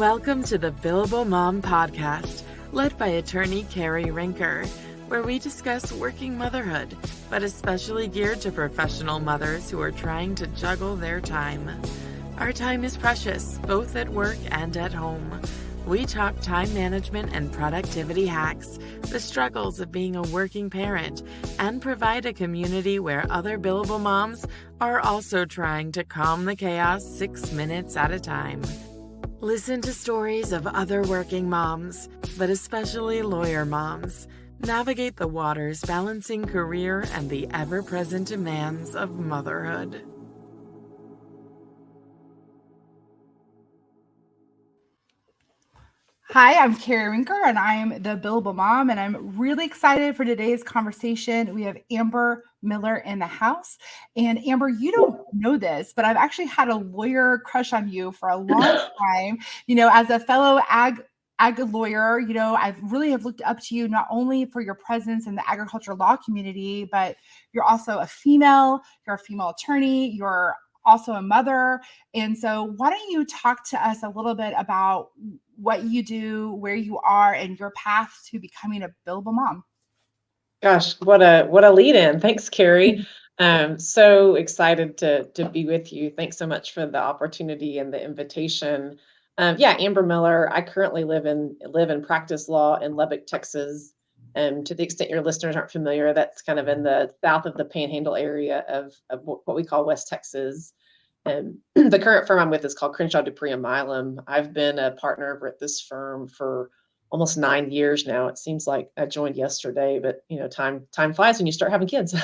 Welcome to the Billable Mom podcast, led by attorney Cari Rincker, where we discuss working motherhood, but especially geared to professional mothers who are trying to juggle their time. Our time is precious, both at work and at home. We talk time management and productivity hacks, the struggles of being a working parent, and provide a community where other billable moms are also trying to calm the chaos 6 minutes at a time. Listen to stories of other working moms, but especially lawyer moms, navigate the waters balancing career and the ever-present demands of motherhood. Hi, I'm Cari Rincker, and I'm the Billable Mom, and I'm really excited for today's conversation. We have Amber Miller in the house. And Amber, you don't know this, but I've actually had a lawyer crush on you for a long time. As a fellow ag lawyer, I really have looked up to you not only for your presence in the agricultural law community, but you're also you're a female attorney, you're also a mother. And so why don't you talk to us a little bit about what you do, where you are, and your path to becoming a billable mom? Gosh, what a lead in. Thanks, Cari. So excited to be with you. Thanks so much for the opportunity and the invitation. Amber Miller. I currently live in practice law in Lubbock, Texas. To the extent your listeners aren't familiar, that's kind of in the south of the Panhandle area of what we call West Texas. The current firm I'm with is called Crenshaw, Dupree Milam. I've been a partner over at this firm for almost 9 years now. It seems like I joined yesterday, but time flies when you start having kids.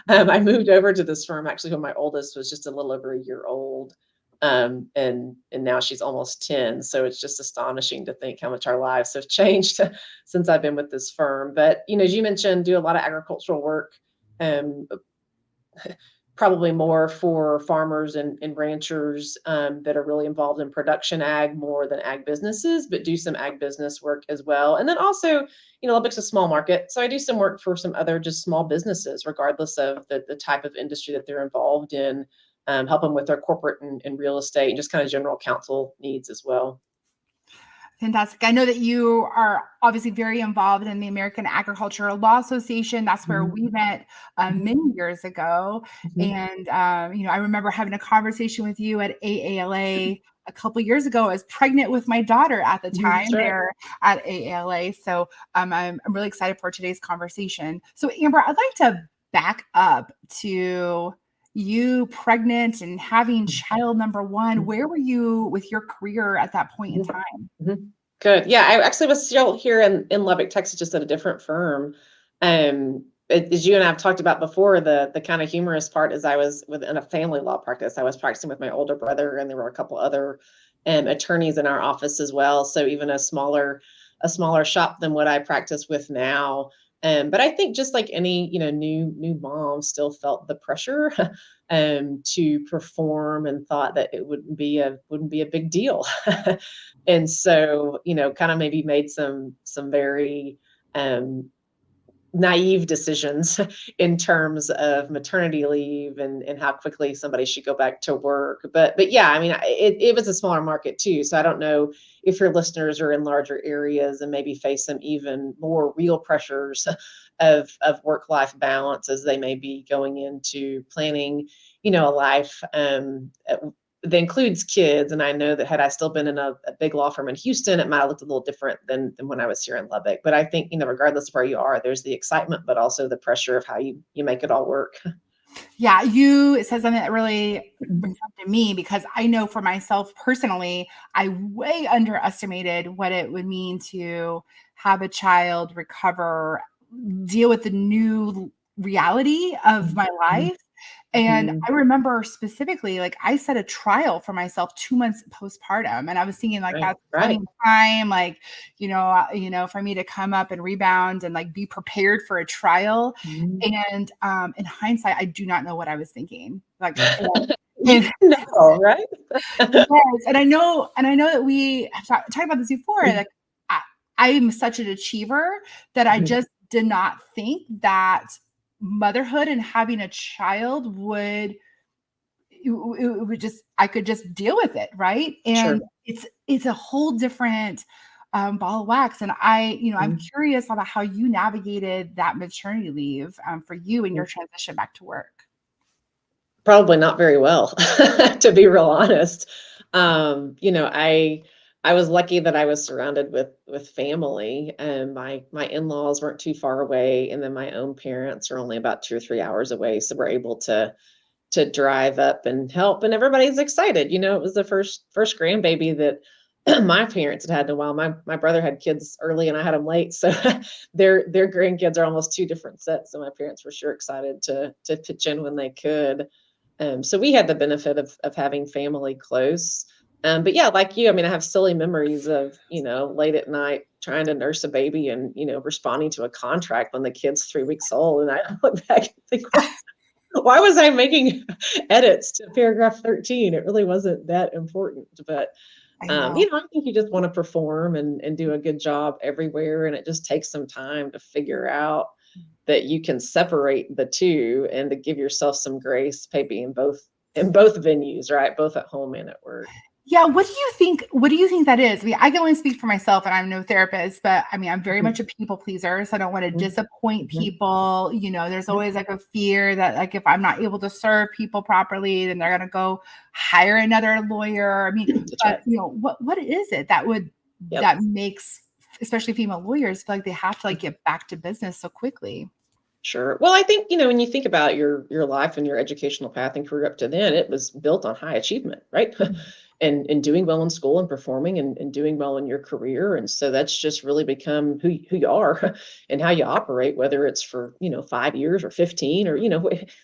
I moved over to this firm actually when my oldest was just a little over a year old. And now she's almost 10. So it's just astonishing to think how much our lives have changed since I've been with this firm. But, as you mentioned, do a lot of agricultural work. Probably more for farmers and ranchers that are really involved in production ag more than ag businesses, but do some ag business work as well. And then also, Lubbock's a small market. So I do some work for some other just small businesses, regardless of the type of industry that they're involved in, help them with their corporate and real estate and just kind of general counsel needs as well. Fantastic. I know that you are obviously very involved in the American Agricultural Law Association. That's where we met many years ago. And, I remember having a conversation with you at AALA a couple of years ago. I was pregnant with my daughter at the time there at AALA. So I'm really excited for today's conversation. So Amber, I'd like to back up to you pregnant and having child number one. Where were you with your career at that point in time? Good. Yeah, I actually was still here in Lubbock, Texas, just at a different firm. As you and I have talked about before, the kind of humorous part is I was within a family law practice. I was practicing with my older brother, and there were a couple other attorneys in our office as well. So even a smaller shop than what I practice with now. But I think just like any, new mom still felt the pressure to perform and thought that it wouldn't be a big deal. And so, kind of maybe made some very naive decisions in terms of maternity leave and how quickly somebody should go back to work. But yeah, I mean, it was a smaller market too. So I don't know if your listeners are in larger areas and maybe face some even more real pressures of work-life balance as they may be going into planning, a life that includes kids. And I know that had I still been in a big law firm in Houston, it might have looked a little different than when I was here in Lubbock. But I think, regardless of where you are, there's the excitement, but also the pressure of how you make it all work. Yeah, it says something that really brings up to me, because I know for myself personally, I way underestimated what it would mean to have a child, recover, deal with the new reality of my life. And I remember specifically, like, I set a trial for myself 2 months postpartum, and I was thinking like that's plenty of time, like, for me to come up and rebound and like be prepared for a trial. And in hindsight, I do not know what I was thinking. Like, right? Yes, And I know that we have talked about this before. Like, I'm such an achiever that I just did not think that motherhood and having a child would it would just, I could just deal with it, right? Sure. And it's a whole different ball of wax. And I'm Mhm. curious about how you navigated that maternity leave for you and your transition back to work. Probably not very well, to be real honest. I was lucky that I was surrounded with family, and my in-laws weren't too far away, and then my own parents are only about 2 or 3 hours away, so we're able to drive up and help, and everybody's excited. It was the first grandbaby that my parents had in a while. My brother had kids early, and I had them late, so their grandkids are almost two different sets. So my parents were sure excited to pitch in when they could. So we had the benefit of having family close. But yeah, like you, I mean, I have silly memories of, late at night trying to nurse a baby and, responding to a contract when the kid's 3 weeks old. And I look back and think, why was I making edits to paragraph 13? It really wasn't that important. But I know. I think you just want to perform and do a good job everywhere. And it just takes some time to figure out that you can separate the two and to give yourself some grace, maybe in both venues, right? Both at home and at work. Yeah, what do you think? What do you think that is? I mean, I can only speak for myself, and I'm no therapist, but I mean, I'm very Mhm, much a people pleaser, so I don't want to mhm, disappoint mhm, people. There's mhm. always like a fear that like if I'm not able to serve people properly, then they're gonna go hire another lawyer. I mean, That's right. but what is it Yep. that makes especially female lawyers feel like they have to like get back to business so quickly? Sure. Well, I think, when you think about your life and your educational path and career up to then, it was built on high achievement, right? And doing well in school and performing and doing well in your career. And so that's just really become who you are and how you operate, whether it's for, 5 years or 15 or,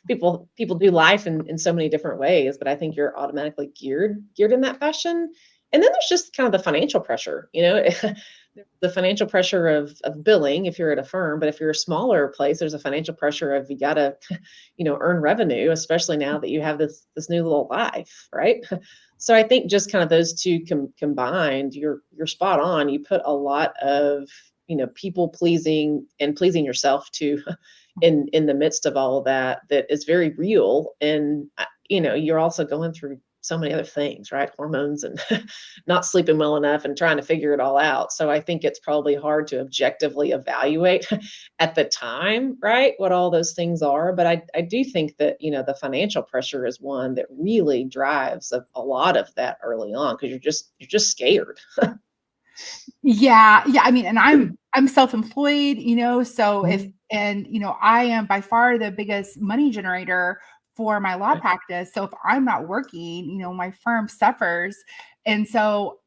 people do life in so many different ways, but I think you're automatically geared in that fashion. And then there's just kind of the financial pressure, the financial pressure of billing if you're at a firm, but if you're a smaller place, there's a financial pressure of you gotta, earn revenue, especially now that you have this new little life, right? So I think just kind of those two combined, you're spot on. You put a lot of people pleasing and pleasing yourself too in the midst of all of that is very real, and you're also going through so many other things, right? Hormones and not sleeping well enough and trying to figure it all out. So I think it's probably hard to objectively evaluate at the time, right? What all those things are. But I do think that, the financial pressure is one that really drives a lot of that early on because you're just scared. Yeah, yeah, I mean, and I'm self-employed, so if Mhm. and, I am by far the biggest money generator for my law Right. practice, so if I'm not working, my firm suffers, and so,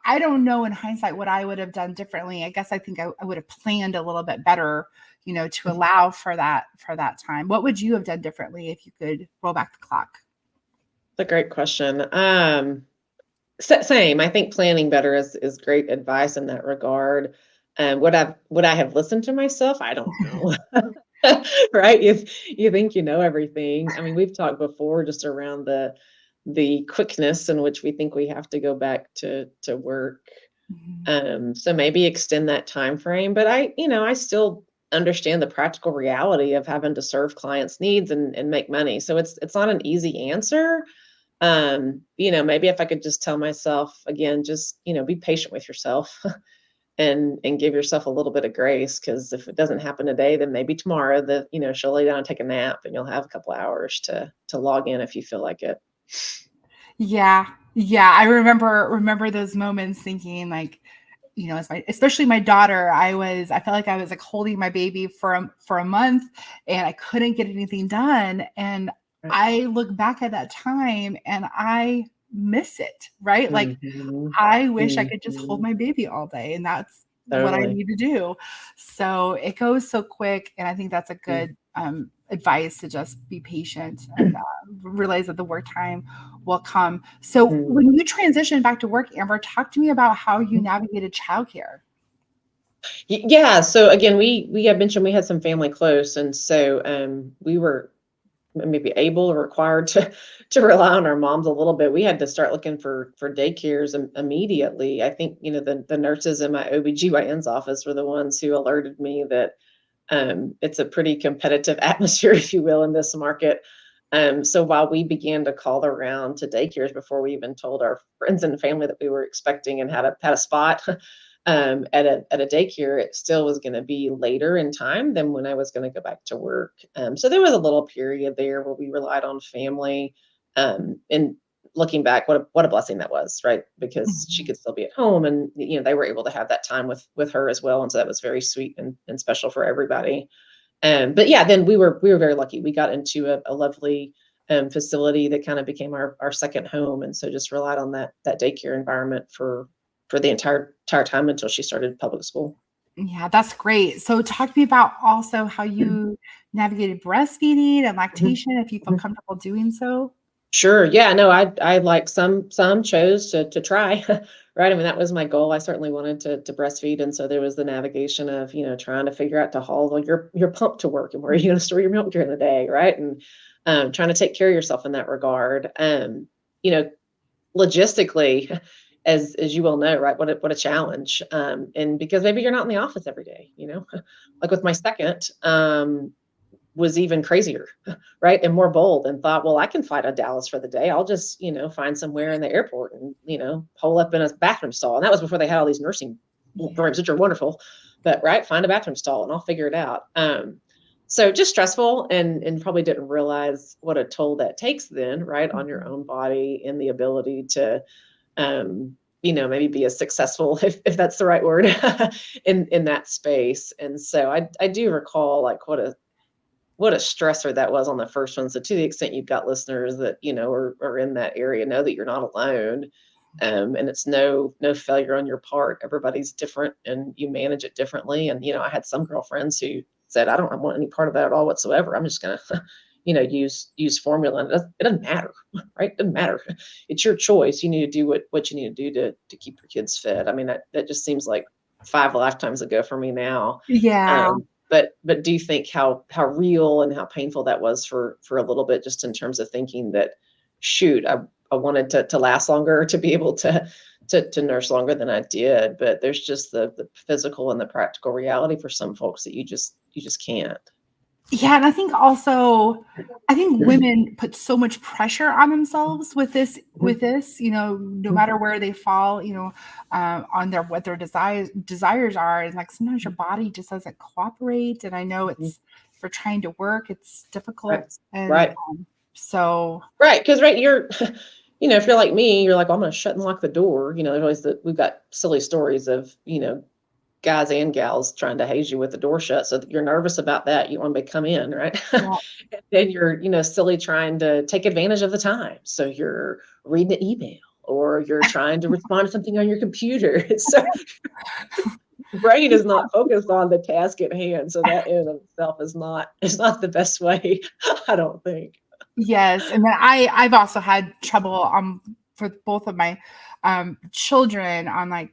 I don't know in hindsight what I would have done differently. I guess I think I would have planned a little bit better, to allow for that time. What would you have done differently if you could roll back the clock? That's a great question. Same. I think planning better is great advice in that regard. Would I have listened to myself? I don't know. Right? You think you know everything. I mean, we've talked before just around the quickness in which we think we have to go back to work. Mhm. So maybe extend that time frame. But I still understand the practical reality of having to serve clients' needs and make money. So it's not an easy answer. Maybe if I could just tell myself again, just, be patient with yourself and give yourself a little bit of grace. Cause if it doesn't happen today, then maybe tomorrow she'll lay down and take a nap and you'll have a couple hours to log in if you feel like it. Yeah. Yeah, I remember those moments thinking like, as especially my daughter, I felt like I was like holding my baby for a month and I couldn't get anything done. And Right. I look back at that time and I miss it, right? Like Mhm. I wish I could just hold Mhm. my baby all day, and that's what I Totally. need to do. So it goes so quick, and I think that's a Mm. good advice to just be patient and realize that the work time will come. So Mhm. when you transitioned back to work, Amber, talk to me about how you navigated childcare. Yeah. So again, we had mentioned we had some family close, and so we were maybe able or required to rely on our moms a little bit. We had to start looking for daycares immediately. I think, the nurses in my OBGYN's office were the ones who alerted me that it's a pretty competitive atmosphere, if you will, in this market. So while we began to call around to daycares before we even told our friends and family that we were expecting and had a spot at a daycare, it still was going to be later in time than when I was going to go back to work. So there was a little period there where we relied on family. And looking back, what a blessing that was, right? Because she Mhm. could still be at home, and they were able to have that time with her as well, and so that was very sweet and special for everybody. But yeah, then we were very lucky. We got into a lovely facility that kind of became our second home, and so just relied on that daycare environment for the entire time until she started public school. Yeah, that's great. So talk to me about also how you navigated breastfeeding and Mhm, lactation, if you feel mhm. comfortable doing so. Sure. Yeah. No, I like some chose to try, right? I mean, that was my goal. I certainly wanted to breastfeed, and so there was the navigation of trying to figure out to haul your pump to work and where are you going to store your milk during the day, right? And trying to take care of yourself in that regard. You know, logistically, as you well know, right? What a challenge. And because maybe you're not in the office every day, like with my second. Was even crazier, right? And more bold and thought, well, I can fly to Dallas for the day. I'll just, find somewhere in the airport and, hole up in a bathroom stall. And that was before they had all these nursing Yeah. rooms, which are wonderful. But right, find a bathroom stall and I'll figure it out. So just stressful and probably didn't realize what a toll that takes then, right, on your Mhm. own body and the ability to maybe be as successful if that's the right word in that space. And so I do recall like what a stressor that was on the first one. So to the extent you've got listeners that, are in that area, know that you're not alone. And it's no failure on your part. Everybody's different and you manage it differently. And, I had some girlfriends who said, I don't want any part of that at all whatsoever. I'm just gonna, use formula. And it doesn't matter, right? It doesn't matter. It's your choice. You need to do what you need to do to keep your kids fed. I mean, that just seems like 5 lifetimes ago for me now. Yeah. But do you think how real and how painful that was for a little bit, just in terms of thinking that, shoot, I wanted to last longer, to be able to nurse longer than I did, but there's just the physical and the practical reality for some folks that you just can't. Yeah, and I think women put so much pressure on themselves with Mhm, no mhm, matter where they fall, on their what their desires are. And like sometimes your body just doesn't cooperate. And I know mhm. it's for trying to work, it's Right, difficult. And right, so right. Because right, you're, if you're like me, you're like, well, I'm going to shut and lock the door. There's always we've got silly stories of guys and gals trying to haze you with the door shut, so that you're nervous about that. You want to come in, right? yeah. And then you're, silly trying to take advantage of the time. So you're reading an email or you're trying to respond to something on your computer. It's so brain is not focused on the task at hand. So that in and of itself is not the best way, I don't think. Yes, and then I've also had trouble for both of my children on like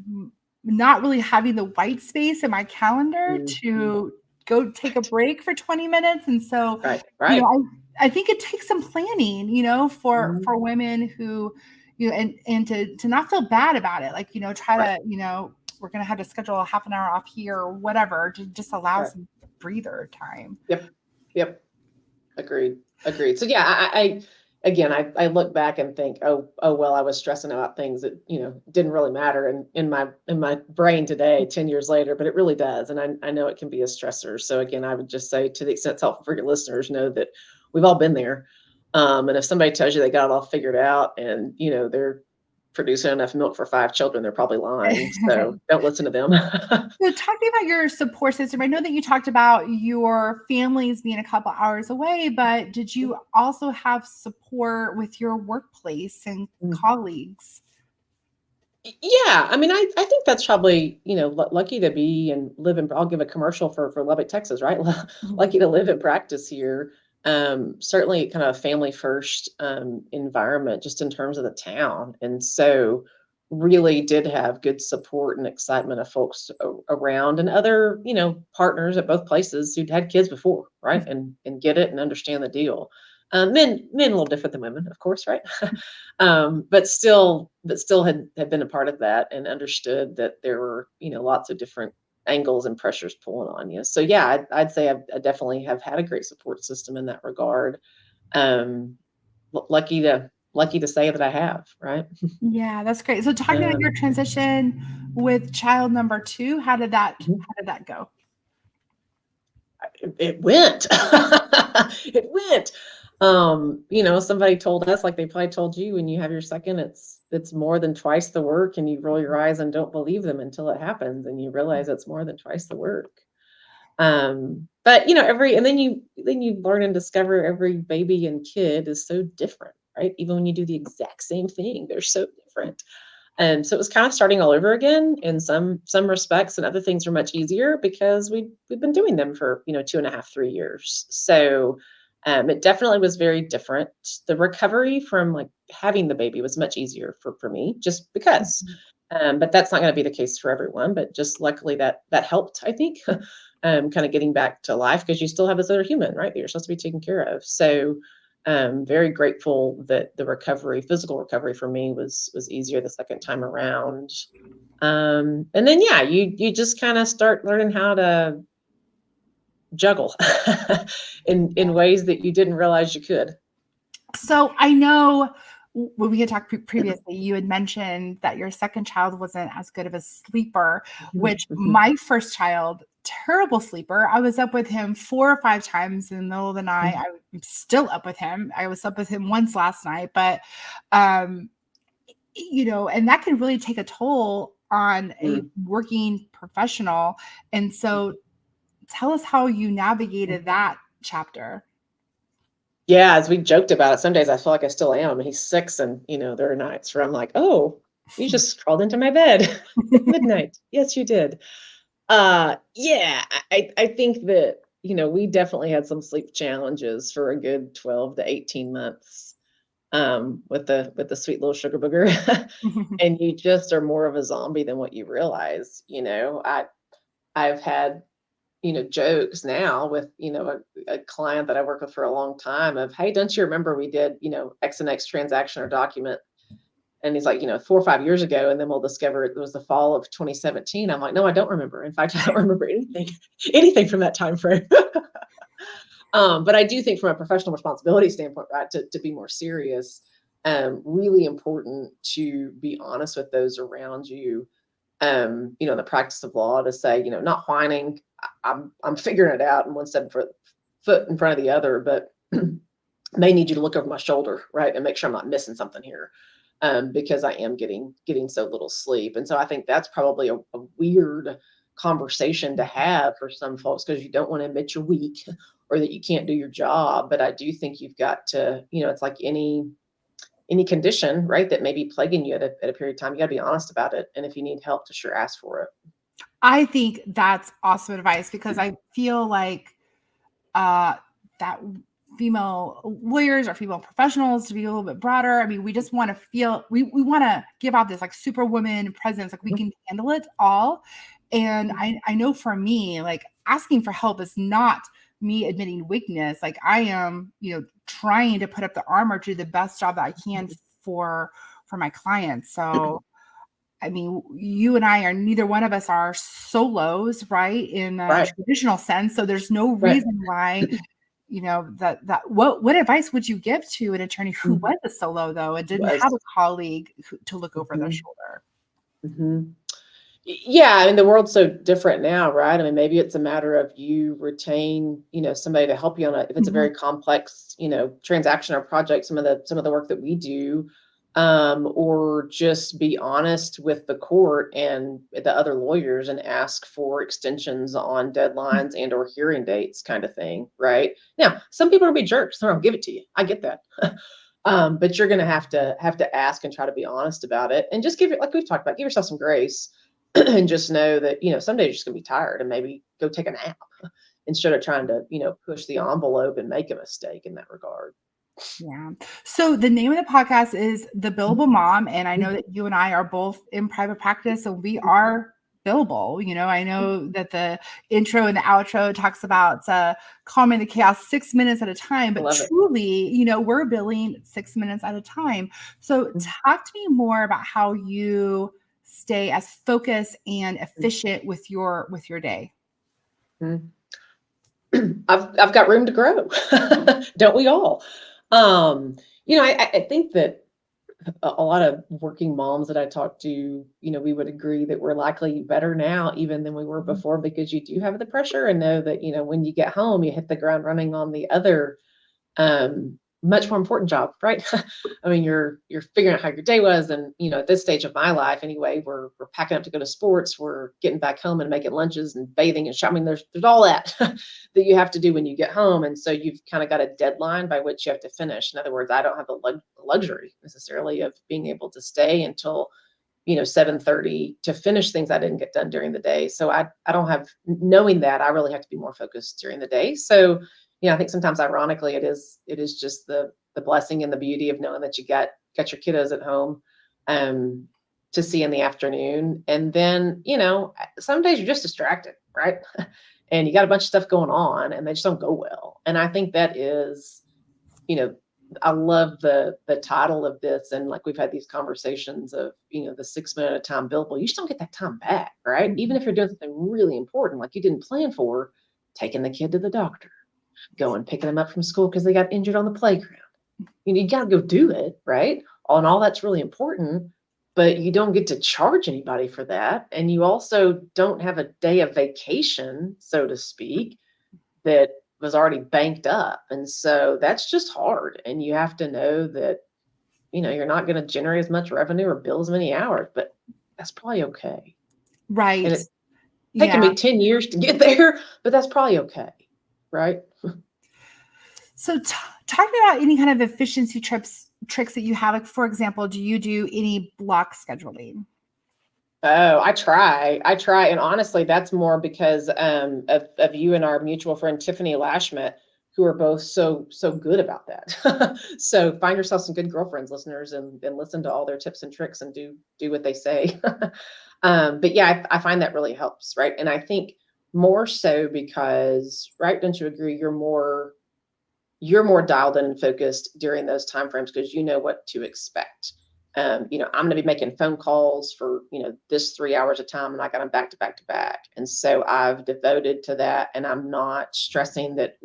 n not really having the white space in my calendar Mhm. to go take a break for 20 minutes, and so, Right, you know, right. I think it takes some planning, Mhm. for women who, and to not feel bad about it, like, try Right, to, we're gonna have to schedule a half an hour off here or whatever to just allow right. some breather time. Yep, yep. Agreed. Agreed. So yeah, I again, I look back and think, oh well, I was stressing about things that didn't really matter in my brain today, 10 years later, but it really does, and I know it can be a stressor. So again, I would just say, to the extent it's helpful for your listeners, know that we've all been there. And if somebody tells you they got it all figured out and they're producing enough milk for 5 children, they're probably lying. So don't listen to them. So talk to me about your support system. I know that you talked about your families being a couple hours away, but did you also have support with your workplace and colleagues? Yeah, I mean, I think that's probably, lucky to be and live in. I'll give a commercial for Lubbock, Texas, right? Mhm. Lucky to live and practice here. Certainly kind of a family first environment, just in terms of the town. And so really did have good support and excitement of folks around, and other, partners at both places who'd had kids before, right? And get it and understand the deal. Men a little different than women, of course, right? But still had been a part of that and understood that there were, lots of different angles and pressures pulling on you. So yeah, I'd say I definitely have had a great support system in that regard. Um, lucky to say that I have, right? Yeah, that's great. So talk about your Um, transition with child number 2. How did that go? it went. It went. Somebody told us, like they probably told you, when you have your second, it's more than twice the work, and you roll your eyes and don't believe them until it happens, and you realize it's more than twice the work. But then you learn and discover every baby and kid is so different, right? Even when you do the exact same thing, they're so different. And so it was kind of starting all over again in some respects, and other things were much easier because we've been doing them for 2.5, 3 years. So it definitely was very different. The recovery from like having the baby was much easier for me, just because. But that's not going to be the case for everyone. But just luckily that helped, I think, kind of getting back to life, because you still have this other human, right, that you're supposed to be taking care of. So very grateful that the physical recovery for me was easier the second time around. And then yeah, you just kind of start learning how to juggle in ways that you didn't realize you could. So I know when we had talked previously, you had mentioned that your second child wasn't as good of a sleeper, which my first child, terrible sleeper. I was up with him 4 or 5 times in the middle of the night. I'm still up with him. I was up with him once last night, but and that can really take a toll on a working professional. And so tell us how you navigated that chapter. Yeah, as we joked about it, some days I feel like I still am. He's 6, and there are nights where I'm like, oh, you just crawled into my bed at midnight. Yes, you did. Yeah, I think that, we definitely had some sleep challenges for a good 12 to 18 months, with the sweet little sugar booger. And you just are more of a zombie than what you realize. I've had, jokes now with, a client that I work with for a long time of, hey, don't you remember we did, X and X transaction or document? And he's like, 4 or 5 years ago. And then we'll discover it was the fall of 2017. I'm like, no, I don't remember. In fact, I don't remember anything from that time frame. But I do think from a professional responsibility standpoint, right, to be more serious, really important to be honest with those around you. In the practice of law, to say, not whining, I'm figuring it out, and one foot in front of the other, but may need you to look over my shoulder, right, and make sure I'm not missing something here, because I am getting so little sleep. And so I think that's probably a weird conversation to have for some folks, because you don't want to admit you're weak or that you can't do your job. But I do think you've got to, it's like any condition, right, that may be plaguing you at a period of time. You got to be honest about it, and if you need help, to sure ask for it. I think that's awesome advice, because I feel like that female lawyers or female professionals, to be a little bit broader, I mean, we just want to feel, we want to give out this like superwoman presence, like we can handle it all. And I know for me, like asking for help is not me admitting weakness. Like I am, trying to put up the armor to do the best job that I can for my clients. So I mean, you and I are, neither one of us are solos, right? In a Right. traditional sense. So there's no Right. reason why, what advice would you give to an attorney who was a solo though, and didn't have a colleague to look over their shoulder? Yeah, I mean, the world's so different now, right? I mean, maybe it's a matter of you retain, somebody to help you on it if it's a very complex, transaction or project, some of the work that we do, or just be honest with the court and the other lawyers and ask for extensions on deadlines and or hearing dates, kind of thing, right? Now, some people are gonna be jerks, they'll give it to you. I get that. But you're gonna have to ask and try to be honest about it, and just give it, like we've talked about, give yourself some grace. And just know that, some days you're just gonna be tired, and maybe go take a nap instead of trying to, push the envelope and make a mistake in that regard. Yeah. So the name of the podcast is The Billable Mom. And I know that you and I are both in private practice, so we are billable. I know that the intro and the outro talks about calming the chaos 6 minutes at a time, but truly, we're billing 6 minutes at a time. So talk to me more about how you stay as focused and efficient with your day? I've got room to grow. Don't we all? I think that a lot of working moms that I talk to, we would agree that we're likely better now even than we were before, because you do have the pressure and know that, when you get home, you hit the ground running on the other much more important job, right? I mean, you're figuring out how your day was, and at this stage of my life, anyway, we're packing up to go to sports, we're getting back home and making lunches and bathing and shopping. There's all that that you have to do when you get home, and so you've kind of got a deadline by which you have to finish. In other words, I don't have the luxury necessarily of being able to stay until 7:30 to finish things I didn't get done during the day. So I don't have, knowing that, I really have to be more focused during the day. So I think sometimes ironically it is just the blessing and the beauty of knowing that you got your kiddos at home to see in the afternoon. And then, some days you're just distracted, right? And you got a bunch of stuff going on and they just don't go well. And I think that is, I love the title of this, and like we've had these conversations of, the 6 minute at a time billable. You just don't get that time back, right? Even if you're doing something really important, like you didn't plan for, taking the kid to the doctor, going picking them up from school because they got injured on the playground. You got to go do it, right? And all that's really important, but you don't get to charge anybody for that. And you also don't have a day of vacation, so to speak, that was already banked up. And so that's just hard. And you have to know that, you're not going to generate as much revenue or bill as many hours, but that's probably okay. Right. And it's taken me 10 years to get there, but that's probably okay. Right. So talking about any kind of efficiency tricks that you have, like, for example, do you do any block scheduling? Oh, I try. And honestly, that's more because of you and our mutual friend, Tiffany Lashmet, who are both so good about that. So find yourself some good girlfriends, listeners, and listen to all their tips and tricks and do what they say. But yeah, I find that really helps. Right. And I think more so because, right, don't you agree? You're more dialed in and focused during those timeframes because you know what to expect. I'm going to be making phone calls for, this 3 hours of time, and I got them back to back to back. And so I've devoted to that, and I'm not stressing that,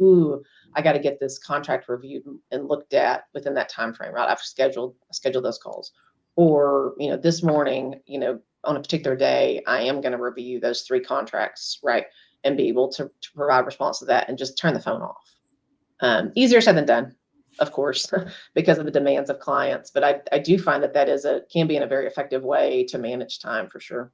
I got to get this contract reviewed and looked at within that time frame, right? I've scheduled those calls. Or, this morning, on a particular day, I am going to review those 3 contracts, right? And be able to provide response to that and just turn the phone off. Easier said than done, of course, because of the demands of clients. But I do find that can be in a very effective way to manage time, for sure.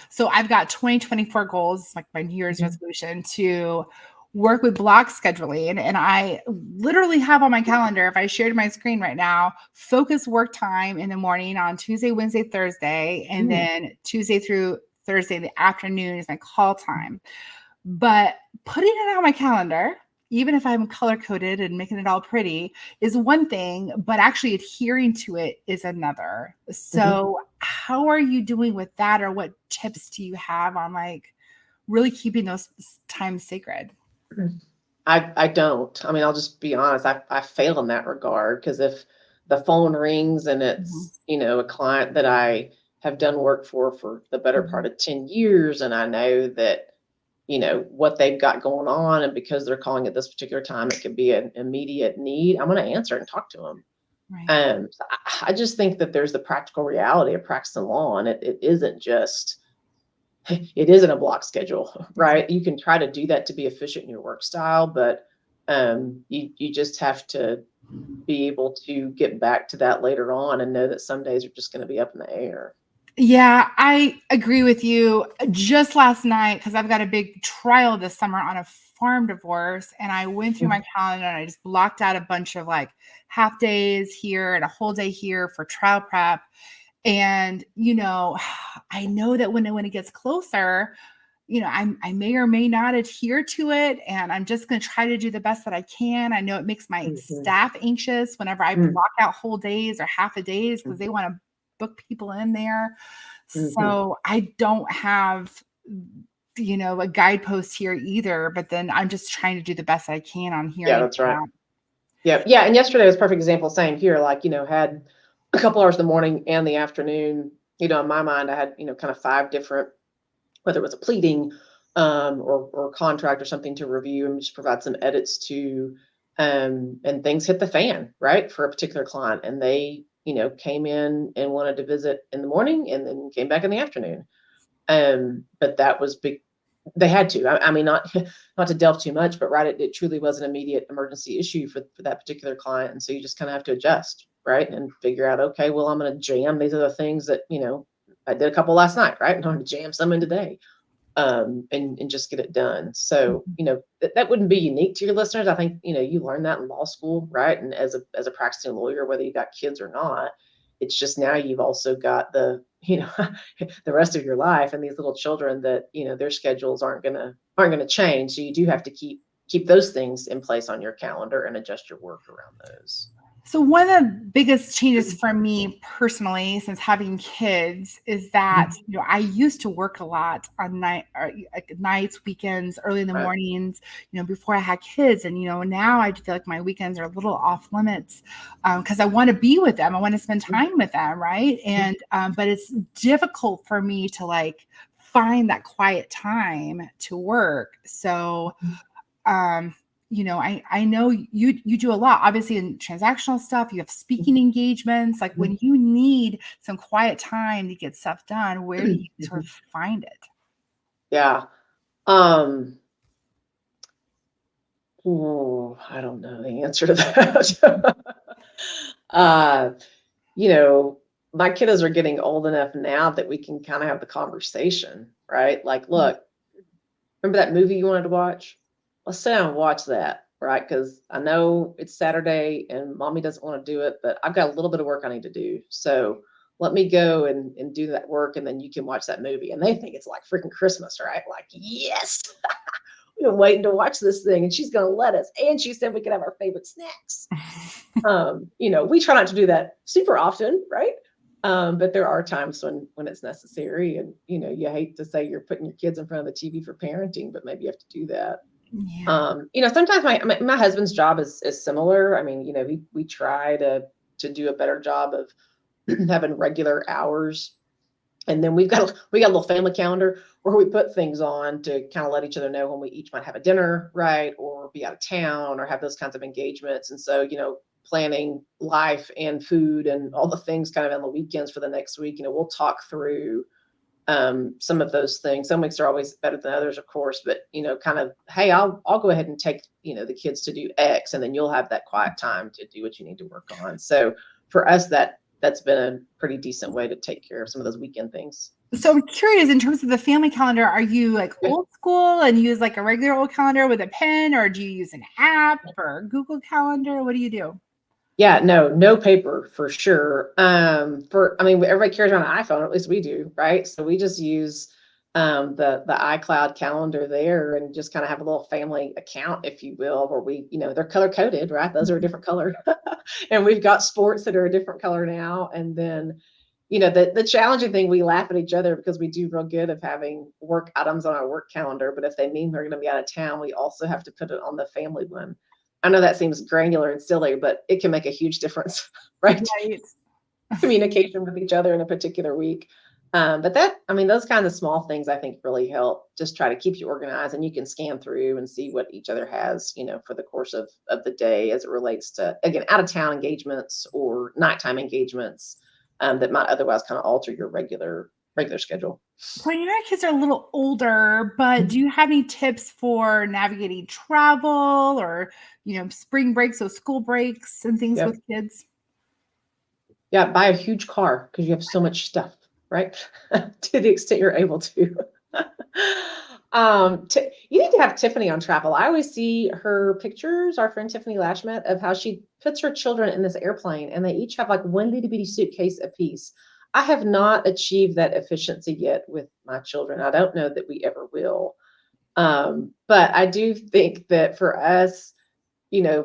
So I've got 2024 goals, like my New Year's resolution, to work with block scheduling. And I literally have on my calendar, if I shared my screen right now, focus work time in the morning on Tuesday, Wednesday, Thursday, and then Tuesday through Thursday in the afternoon is my call time. But putting it on my calendar, even if I'm color coded and making it all pretty, is one thing, but actually adhering to it is another. So how are you doing with that, or what tips do you have on like really keeping those times sacred? I don't. I mean, I'll just be honest. I fail in that regard, because if the phone rings and it's, a client that I have done work for the better part of 10 years, and I know that, what they've got going on, and because they're calling at this particular time, it could be an immediate need, I'm going to answer and talk to them. Right. So I just think that there's the practical reality of practicing law, and it isn't a block schedule, right? You can try to do that to be efficient in your work style, but you just have to be able to get back to that later on and know that some days are just going to be up in the air. Yeah, I agree with you. Just last night, because I've got a big trial this summer on a farm divorce, and I went through my calendar and I just blocked out a bunch of like half days here and a whole day here for trial prep. And, I know that when it gets closer, I may or may not adhere to it, and I'm just going to try to do the best that I can. I know it makes my staff anxious whenever I block out whole days or half a days, because they want to book people in there. So I don't have, a guidepost here either, but then I'm just trying to do the best I can on here. Yeah, that's right. Yeah. And yesterday was a perfect example. Same here, like, had a couple hours in the morning and the afternoon in my mind, I had, kind of 5 different, whether it was a pleading, or contract or something to review and just provide some edits to, and things hit the fan, right, for a particular client. And they, came in and wanted to visit in the morning and then came back in the afternoon. But that was big. They had to. I mean, not not to delve too much, but right, it truly was an immediate emergency issue for that particular client, and so you just kind of have to adjust, right, and figure out, okay, well, I'm going to jam these other things that I did a couple last night, right, and I'm going to jam some in today, and just get it done. So that wouldn't be unique to your listeners. I think you learn that in law school, right, and as a practicing lawyer, whether you got kids or not. It's just now you've also got the the rest of your life and these little children that their schedules aren't gonna change. So you do have to keep those things in place on your calendar and adjust your work around those. So one of the biggest changes for me personally since having kids is that, I used to work a lot on nights, weekends, early in the Right. mornings, before I had kids. And, now I feel like my weekends are a little off limits because I want to be with them. I want to spend time with them. Right. And, but it's difficult for me to like find that quiet time to work. So, I know you do a lot, obviously, in transactional stuff. You have speaking engagements. Like when you need some quiet time to get stuff done, where do you sort of find it? Yeah. I don't know the answer to that. uh, my kiddos are getting old enough now that we can kind of have the conversation, right? Like, look, remember that movie you wanted to watch? Let's sit down and watch that, right? Because I know it's Saturday and mommy doesn't want to do it, but I've got a little bit of work I need to do. So let me go and do that work, and then you can watch that movie. And they think it's like freaking Christmas, right? Like, yes, we've been waiting to watch this thing, and she's going to let us. And she said we could have our favorite snacks. We try not to do that super often, right? But there are times when it's necessary, and you hate to say you're putting your kids in front of the TV for parenting, but maybe you have to do that. Yeah. Sometimes my husband's job is similar. I mean, we try to do a better job of having regular hours. And then we got a little family calendar where we put things on to kind of let each other know when we each might have a dinner, right, or be out of town or have those kinds of engagements. And so, planning life and food and all the things kind of on the weekends for the next week, we'll talk through some of those things. Some weeks are always better than others, of course, but kind of, hey, I'll go ahead and take the kids to do X, and then you'll have that quiet time to do what you need to work on. So for us, that's been a pretty decent way to take care of some of those weekend things. So I'm curious, in terms of the family calendar, are you like old school and use like a regular old calendar with a pen, or do you use an app or Google Calendar? What do you do? Yeah, no paper for sure. Everybody carries around an iPhone, at least we do, right? So we just use the iCloud calendar there and just kind of have a little family account, if you will, where we, they're color coded, right? Those are a different color. And we've got sports that are a different color now. And then, the challenging thing, we laugh at each other because we do real good of having work items on our work calendar. But if they mean we're going to be out of town, we also have to put it on the family one. I know that seems granular and silly, but it can make a huge difference, right? Right. Communication with each other in a particular week. But those kinds of small things I think really help just try to keep you organized, and you can scan through and see what each other has, for the course of the day as it relates to, again, out of town engagements or nighttime engagements that might otherwise kind of alter your regular schedule. So your kids are a little older, but do you have any tips for navigating travel or, spring breaks, so school breaks and things Yep. with kids? Yeah, buy a huge car because you have so much stuff, right? To the extent you're able to. You need to have Tiffany on travel. I always see her pictures, our friend Tiffany Lashmet, of how she puts her children in this airplane and they each have like one little bitty suitcase apiece. I have not achieved that efficiency yet with my children. I don't know that we ever will. But I do think that for us,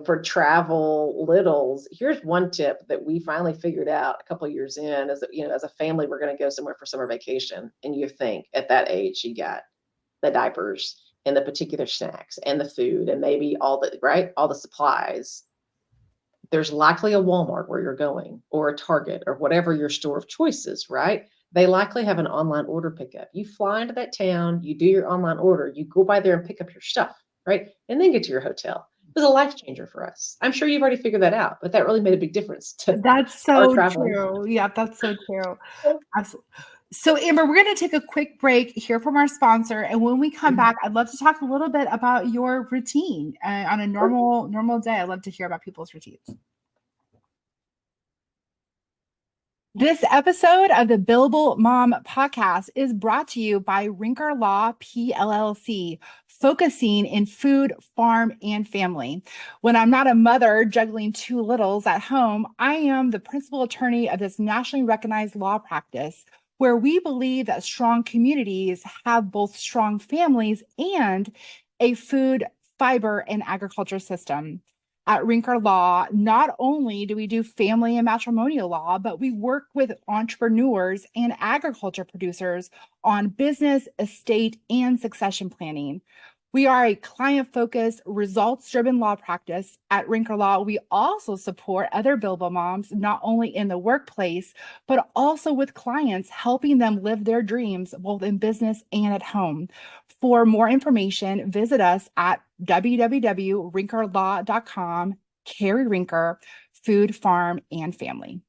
for travel littles, here's one tip that we finally figured out a couple of years in is that, as a family, we're going to go somewhere for summer vacation. And you think at that age, you got the diapers and the particular snacks and the food and maybe all the supplies. There's likely a Walmart where you're going or a Target or whatever your store of choice is, right? they likely have an online order pickup. You fly into that town, you do your online order, you go by there and pick up your stuff, right? And then get to your hotel. It was a life changer for us. I'm sure you've already figured that out, but that really made a big difference to That's our so traveling. true. Yeah, that's so true. Absolutely. So, Amber, we're going to take a quick break here from our sponsor, and when we come back, I'd love to talk a little bit about your routine on a normal day. I'd love to hear about people's routines. This episode of the Billable Mom podcast is brought to you by Rincker Law PLLC, focusing in food, farm, and family. When I'm not a mother juggling two littles at home, I am the principal attorney of this nationally recognized law practice, where we believe that strong communities have both strong families and a food, fiber, and agriculture system. At Rincker Law, not only do we do family and matrimonial law, but we work with entrepreneurs and agriculture producers on business, estate, and succession planning. We are a client-focused, results-driven law practice. At Rincker Law, we also support other Billable moms, not only in the workplace, but also with clients, helping them live their dreams both in business and at home. For more information, visit us at www.rinkerlaw.com. Cari Rincker, food, farm, and family.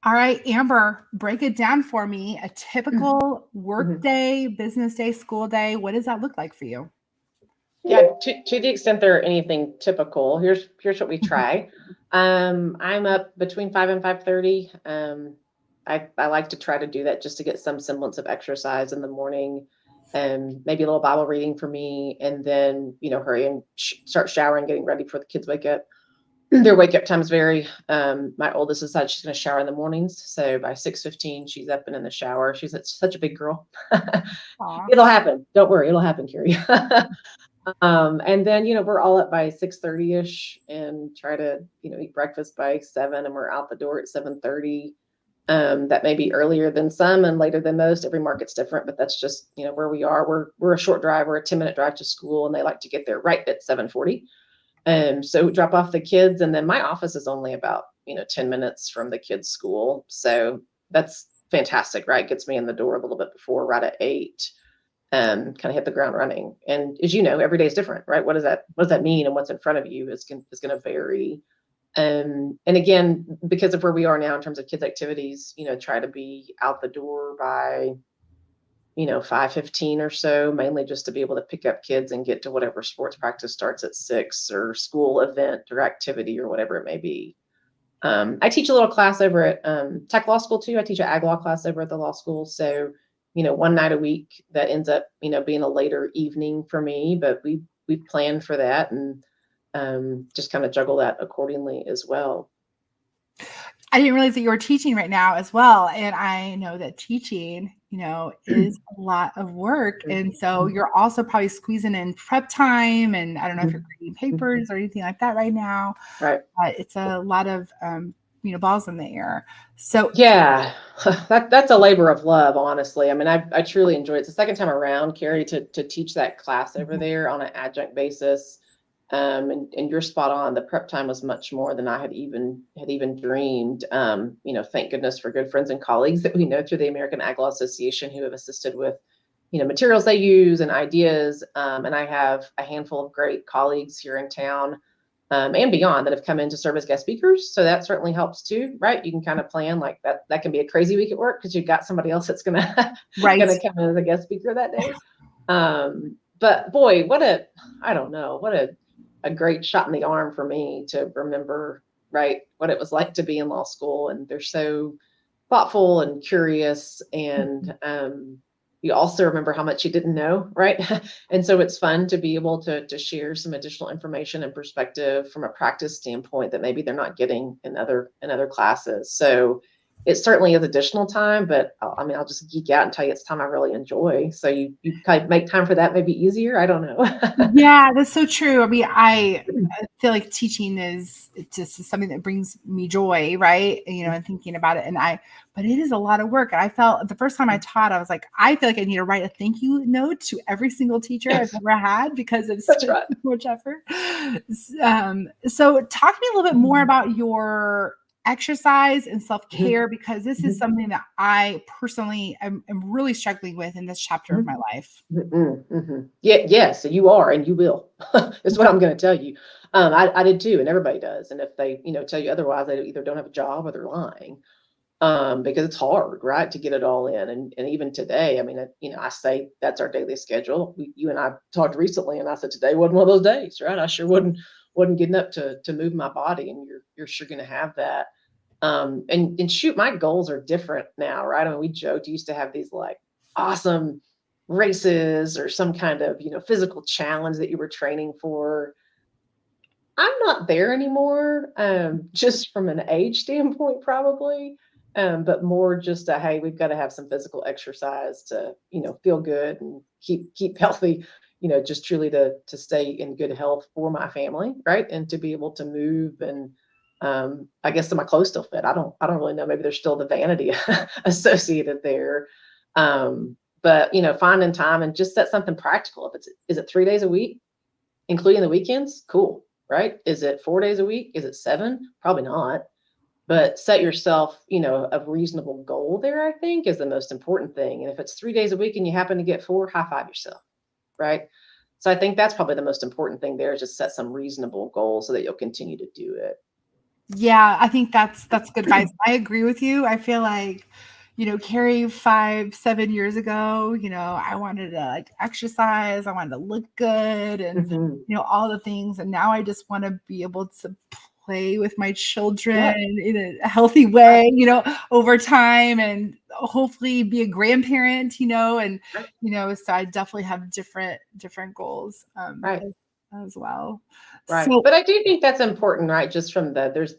All right, Amber, break it down for me. A typical work day, business day, school day. What does that look like for you? Yeah, to the extent there are anything typical, here's what we try. I'm up between 5 and 5:30. I like to try to do that just to get some semblance of exercise in the morning, and maybe a little Bible reading for me, and then hurry and start showering, getting ready before the kids wake up. Their wake up times vary. My oldest decided she's going to shower in the mornings, so by 6:15 she's up and in the shower. She's such a big girl. It'll happen. Don't worry, it'll happen, Cari. And then, we're all up by 6:30-ish and try to, eat breakfast by 7, and we're out the door at 7:30. That may be earlier than some and later than most. Every market's different, but that's just, where we are. We're a short drive. We're a 10-minute drive to school, and they like to get there right at 7:40. So drop off the kids, and then my office is only about, 10 minutes from the kids' school. So that's fantastic, right? Gets me in the door a little bit before, right at 8. Kind of hit the ground running. And as you know, every day is different, right? What does that mean? And what's in front of you is going to vary. And again, because of where we are now in terms of kids' activities, try to be out the door by, 5:15 or so, mainly just to be able to pick up kids and get to whatever sports practice starts at 6, or school event or activity or whatever it may be. I teach a little class over at Tech Law School too. I teach an ag law class over at the law school. So, one night a week that ends up, being a later evening for me, but we plan for that and just kind of juggle that accordingly as well. I didn't realize that you were teaching right now as well. And I know that teaching, is a lot of work. And so you're also probably squeezing in prep time. And I don't know if you're grading papers or anything like that right now. Right. It's a lot of, balls in the air. So yeah, that's a labor of love, honestly. I mean, I truly enjoy it. It's the second time around, Cari, to teach that class over there on an adjunct basis. And you're spot on. The prep time was much more than I had even dreamed. Thank goodness for good friends and colleagues that we know through the American Ag Law Association who have assisted with, materials they use and ideas. And I have a handful of great colleagues here in town and beyond that have come in to serve as guest speakers. So that certainly helps too, right? You can kind of plan like that. That can be a crazy week at work because you've got somebody else that's gonna come in as a guest speaker that day. But boy, what a great shot in the arm for me to remember, right, what it was like to be in law school. And they're so thoughtful and curious. And you also remember how much you didn't know, right? And so it's fun to be able to share some additional information and perspective from a practice standpoint that maybe they're not getting in other classes. So it certainly is additional time, but I'll just geek out and tell you it's time I really enjoy. So you kind of make time for that maybe easier. I don't know. Yeah, that's so true. I mean, I feel like teaching is just something that brings me joy, right? And thinking about it. But it is a lot of work. And I felt the first time I taught, I was like, I feel like I need to write a thank you note to every single teacher I've ever had because of so much effort. So talk to me a little bit more about your exercise and self-care, because this is something that I personally am really struggling with in this chapter of my life. Yeah, yes, you are, and you will. That's what I'm going to tell you. I did too, and everybody does. And if they, tell you otherwise, they either don't have a job or they're lying. Because it's hard, right, to get it all in. And even today, I mean, I say that's our daily schedule. You and I talked recently, and I said today wasn't one of those days, right? I sure wasn't getting up to move my body, and you're sure going to have that. And shoot, my goals are different now, right? I mean, we joked, you used to have these like awesome races or some kind of, physical challenge that you were training for. I'm not there anymore, just from an age standpoint, probably. But more just a, hey, we've got to have some physical exercise to, feel good and keep healthy, just truly to stay in good health for my family, right? And to be able to move and I guess my clothes still fit. I don't really know. Maybe there's still the vanity associated there. But finding time and just set something practical. If is it 3 days a week, including the weekends? Cool. Right? Is it 4 days a week? Is it 7? Probably not. But set yourself, a reasonable goal there, I think, is the most important thing. And if it's 3 days a week and you happen to get 4, high five yourself. Right? So I think that's probably the most important thing there, is just set some reasonable goals so that you'll continue to do it. Yeah, I think that's good advice. I agree with you. I feel like, Cari 5, 7 years ago, I wanted to like exercise, I wanted to look good and, all the things. And now I just want to be able to play with my children in a healthy way, over time, and hopefully be a grandparent, and, so I definitely have different goals, Right. as well. Right. So But I do think that's important, right? Just from there's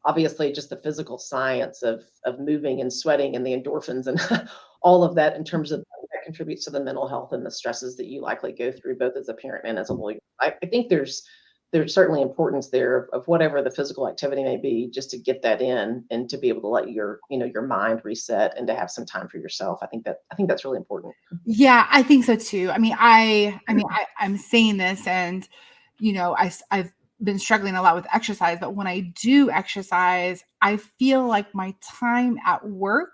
obviously just the physical science of moving and sweating and the endorphins and all of that in terms of that contributes to the mental health and the stresses that you likely go through both as a parent and as a lawyer. I think there's certainly importance there of whatever the physical activity may be, just to get that in and to be able to let your mind reset and to have some time for yourself. I think that's really important. yeah, I think so too. I'm saying this, and I've been struggling a lot with exercise, but when I do exercise, I feel like my time at work,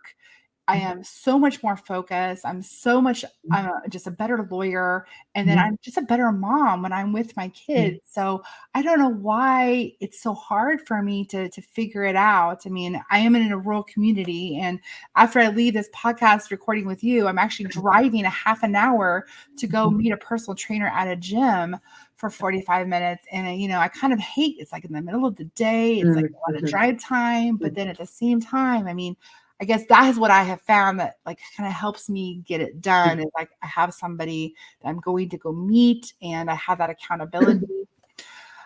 I am so much more focused. I'm just a better lawyer. And then I'm just a better mom when I'm with my kids. So I don't know why it's so hard for me to figure it out. I mean, I am in a rural community, and after I leave this podcast recording with you, I'm actually driving a half an hour to go meet a personal trainer at a gym for 45 minutes. And, I kind of hate, it's like in the middle of the day, it's like a lot of drive time, but then at the same time, I mean, I guess that is what I have found that like kind of helps me get it done, is like I have somebody that I'm going to go meet, and I have that accountability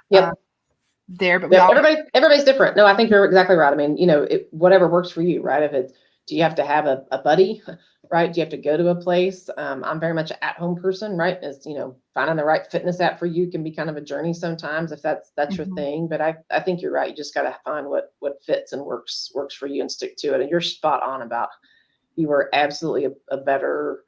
Yep. there. But Yep. Everybody's different. No, I think you're exactly right. I mean, whatever works for you, right? Do you have to have a buddy, right? Do you have to go to a place? I'm very much an at-home person, right? As finding the right fitness app for you can be kind of a journey sometimes if that's your thing. But I think you're right. You just got to find what fits and works for you and stick to it. And you're spot on about, you were absolutely a better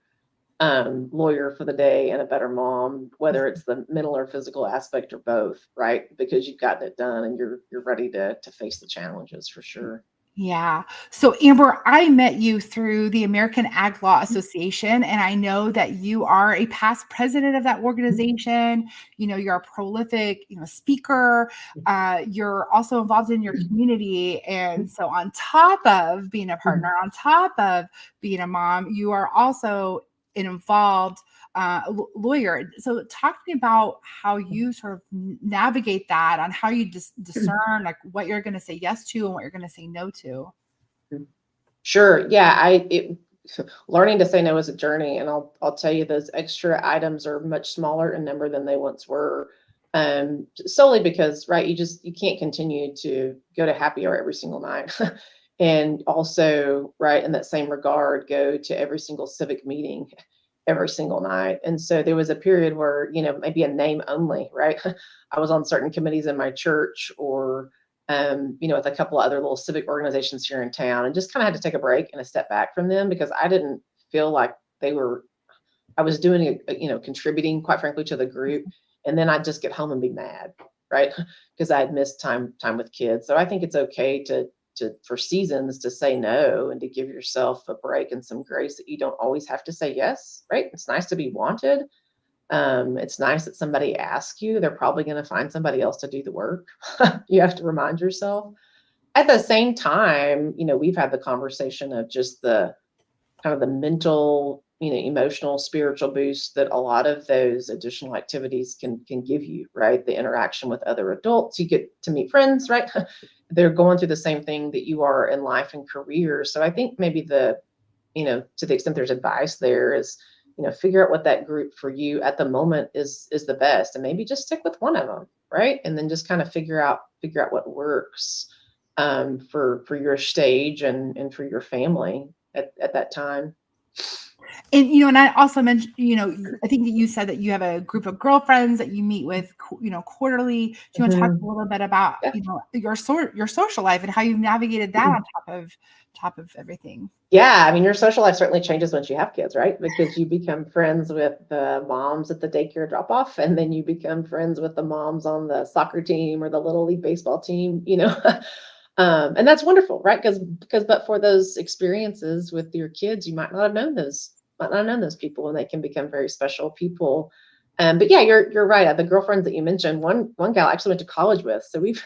lawyer for the day and a better mom, whether it's the mental or physical aspect or both, right? Because you've gotten it done and you're ready to face the challenges for sure. Yeah. So Amber, I met you through the American Ag Law Association, and I know that you are a past president of that organization. You're a prolific, speaker. You're also involved in your community. And so on top of being a partner, on top of being a mom, you are also an involved lawyer. So talk to me about how you sort of navigate that, on how you discern like what you're going to say yes to and what you're going to say no to. Sure. Yeah. Learning to say no is a journey, and I'll tell you, those extra items are much smaller in number than they once were. Solely because, right, you can't continue to go to happy hour every single night. And also, right, in that same regard, go to every single civic meeting every single night. And so there was a period where, maybe a name only, right? I was on certain committees in my church, or with a couple of other little civic organizations here in town, and just kind of had to take a break and a step back from them, because I didn't feel like I was doing contributing, quite frankly, to the group. And then I'd just get home and be mad, right? Because I had missed time with kids. So I think it's okay to for seasons to say no and to give yourself a break and some grace that you don't always have to say yes, right? It's nice to be wanted. It's nice that somebody asks you. They're probably going to find somebody else to do the work. You have to remind yourself. At the same time, we've had the conversation of just the kind of the mental, emotional, spiritual boost that a lot of those additional activities can give you, right? The interaction with other adults, you get to meet friends, right? They're going through the same thing that you are in life and career. So I think maybe to the extent there's advice there is, figure out what that group for you at the moment is the best, and maybe just stick with one of them, right? And then just kind of figure out what works for your stage and for your family at that time. And, and I also mentioned, I think that you said that you have a group of girlfriends that you meet with, quarterly. Do you want to talk a little bit about, your social life and how you navigated that on top of everything? Yeah. I mean, your social life certainly changes once you have kids, right? Because you become friends with the moms at the daycare drop off, and then you become friends with the moms on the soccer team or the Little League baseball team, and that's wonderful, right? Because but for those experiences with your kids, you might not have known those people, and they can become very special people. But yeah, you're right. The girlfriends that you mentioned, one gal I actually went to college with, so we've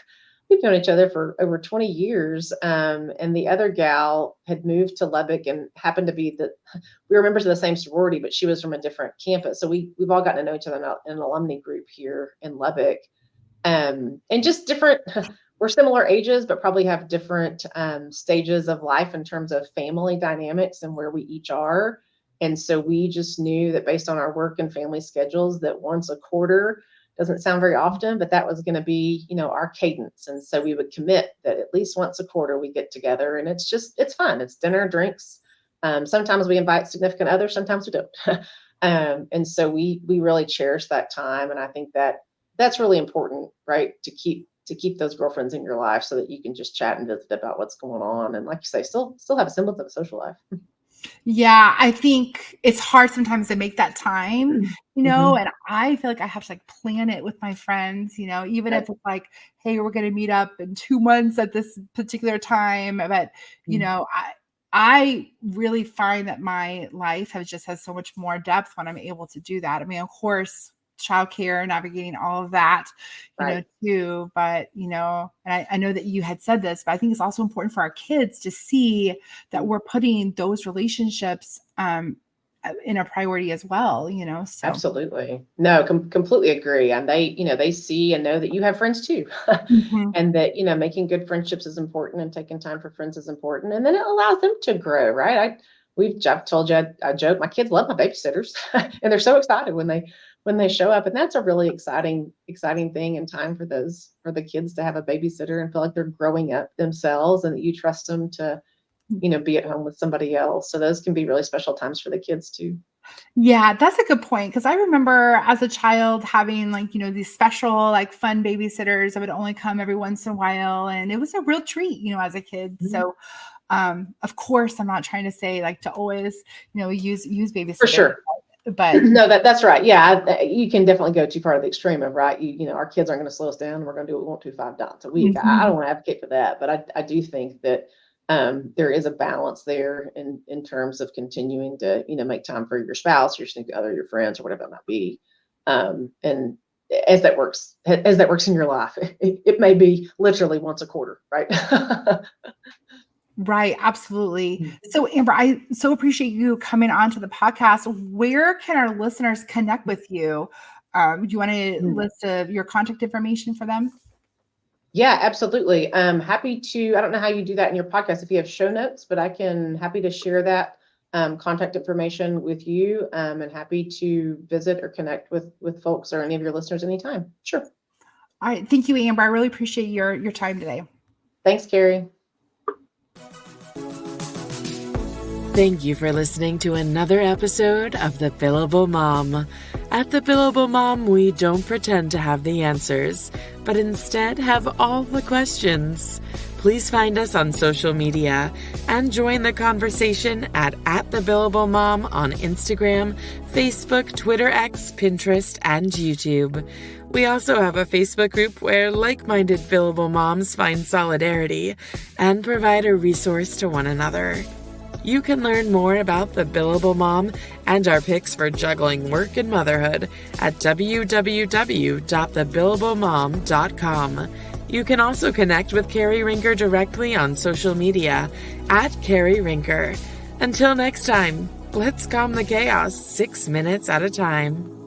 known each other for over 20 years. And the other gal had moved to Lubbock and happened to be we were members of the same sorority, but she was from a different campus. So we've all gotten to know each other in an alumni group here in Lubbock. And just different, we're similar ages, but probably have different stages of life in terms of family dynamics and where we each are. And so we just knew that based on our work and family schedules, that once a quarter doesn't sound very often, but that was going to be, our cadence. And so we would commit that at least once a quarter we get together, and it's fun. It's dinner, drinks. Sometimes we invite significant others, sometimes we don't. And so we really cherish that time. And I think that's really important, right? To keep those girlfriends in your life so that you can just chat and visit about what's going on. And like you say, still have a semblance of a social life. Yeah, I think it's hard sometimes to make that time, and I feel like I have to plan it with my friends, even if it's like, hey, we're going to meet up in 2 months at this particular time. But, I really find that my life has so much more depth when I'm able to do that. I mean, of course, childcare, navigating all of that, too. But, and I know that you had said this, but I think it's also important for our kids to see that we're putting those relationships in a priority as well, so. Absolutely. No, completely agree. And they see and know that you have friends too. And that, making good friendships is important and taking time for friends is important. And then it allows them to grow, right? I've told you, I joke, my kids love my babysitters and they're so excited when they show up. And that's a really exciting thing and time for the kids to have a babysitter and feel like they're growing up themselves and that you trust them to, be at home with somebody else. So those can be really special times for the kids too. Yeah, that's a good point. Because I remember as a child having these special, fun babysitters that would only come every once in a while. And it was a real treat, as a kid. Mm-hmm. So, of course, I'm not trying to say to always, use babysitters. For sure. But no, that's right. Yeah, you can definitely go too far to the extreme of, right. Our kids aren't going to slow us down. We're going to do what we want to 5 times a week. Mm-hmm. I don't want to advocate for that, but I do think that there is a balance there in terms of continuing to, make time for your spouse, your significant other, your friends, or whatever it might be. And as that works in your life, it may be literally once a quarter, right? Right. Absolutely. So Amber, I so appreciate you coming on to the podcast. Where can our listeners connect with you? Do you want to list your contact information for them? Yeah, absolutely. I'm happy to, I don't know how you do that in your podcast, if you have show notes, but happy to share that contact information with you, and happy to visit or connect with folks or any of your listeners anytime. Sure. All right. Thank you, Amber. I really appreciate your time today. Thanks, Cari. Thank you for listening to another episode of The Billable Mom. At The Billable Mom, we don't pretend to have the answers, but instead have all the questions. Please find us on social media and join the conversation at The Billable Mom on Instagram, Facebook, Twitter X, Pinterest, and YouTube. We also have a Facebook group where like-minded billable moms find solidarity and provide a resource to one another. You can learn more about the Billable Mom and our picks for juggling work and motherhood at www.thebillablemom.com. You can also connect with Cari Rincker directly on social media at Cari Rincker. Until next time, let's calm the chaos 6 minutes at a time.